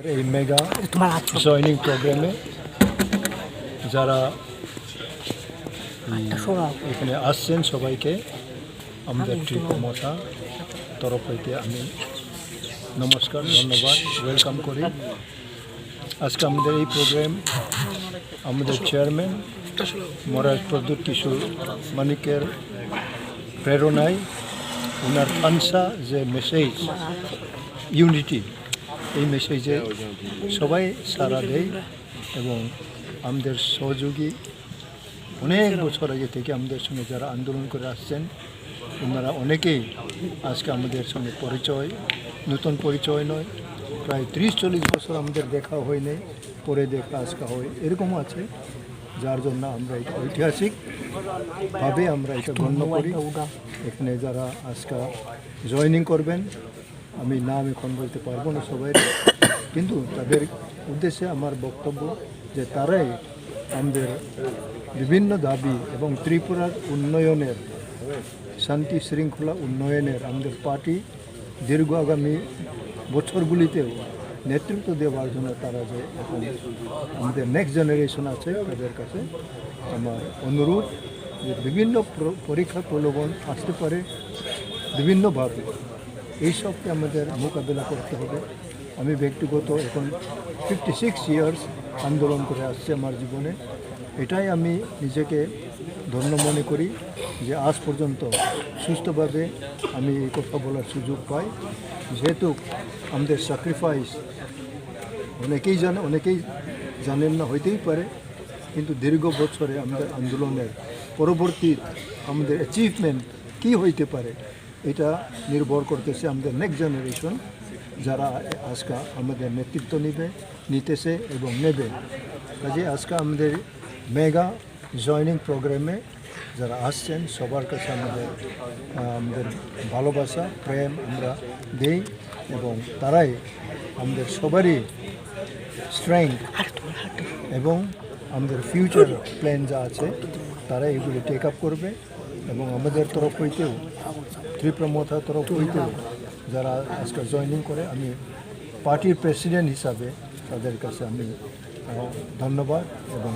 এই mega joining প্রোগ্রামে যারা এখানে আসছেন সবাইকে আমাদের ট্রিপমথা তরফ হইতে আমি নমস্কার ধন্যবাদ ওয়েলকাম করি। আজকে আমাদের এই প্রোগ্রাম আমাদের চেয়ারম্যান মহারাজ প্রদ্যুৎ কিশোর মানিকের প্রেরণায় ওনার আনসা যে মেসেজ ইউনিটি, এই মেসেজে সবাই সাড়া দেয় এবং আমাদের সহযোগী অনেক বছর আগে থেকে আমাদের সঙ্গে যারা আন্দোলন করে আসছেন ওনারা অনেকেই আজকে আমাদের সঙ্গে পরিচয়, নতুন পরিচয় নয়, প্রায় 30-40 বছর আমাদের দেখা হয়নি, পরে দেখা আজকে হয়, এরকমও আছে, যার জন্য আমরা এটা ঐতিহাসিকভাবে আমরা এটা গণ্য করি। এখানে যারা আজকে জয়েনিং করবেন, আমি নাম এখন বলতে পারবো না সবাই, কিন্তু তাদের উদ্দেশ্যে আমার বক্তব্য যে তারাই আমাদের বিভিন্ন দাবি এবং ত্রিপুরার উন্নয়নের, শান্তি শৃঙ্খলা উন্নয়নের আমাদের পার্টি দীর্ঘ আগামী বছরগুলিতেও নেতৃত্ব দেওয়ার জন্য তারা যে এখন আমাদের নেক্সট জেনারেশন আছে তাদের কাছে আমার অনুরোধ যে বিভিন্ন পরীক্ষা প্রলোভন আসতে পারে বিভিন্নভাবে, এইসবকে আমাদের মোকাবিলা করতে হবে। আমি ব্যক্তিগত এখন 56 ইয়ার্স আন্দোলন করে আসছি আমার জীবনে, এটাই আমি নিজেকে ধন্য মনে করি যে আজ পর্যন্ত সুস্থভাবে আমি এই কথা বলার সুযোগ পাই। যেহেতু আমাদের স্যাক্রিফাইস অনেকেই জানেন না, হইতেই পারে, কিন্তু দীর্ঘ বছরে আমাদের আন্দোলনের পরবর্তী আমাদের অ্যাচিভমেন্ট কী হইতে পারে এটা নির্ভর করতেছে আমাদের নেক্সট জেনারেশন যারা আজকে আমাদের নেতৃত্ব নিতেছে এবং নেবে। কাজে আজকে আমাদের মেগা জয়নিং প্রোগ্রামে যারা আসছেন সবার কাছে আমাদের ভালোবাসা প্রেম আমরা দেই এবং তারাই আমাদের সবারই স্ট্রেংথ এবং আমাদের ফিউচার প্ল্যান যা আছে তারা এগুলি টেক আপ করবে এবং আমাদের তরফ হইতেও ত্রিপুরামথার তরফ হইতেও যারা আজকে জয়েনিং করে আমি পার্টির প্রেসিডেন্ট হিসাবে তাদের কাছে আমি ধন্যবাদ এবং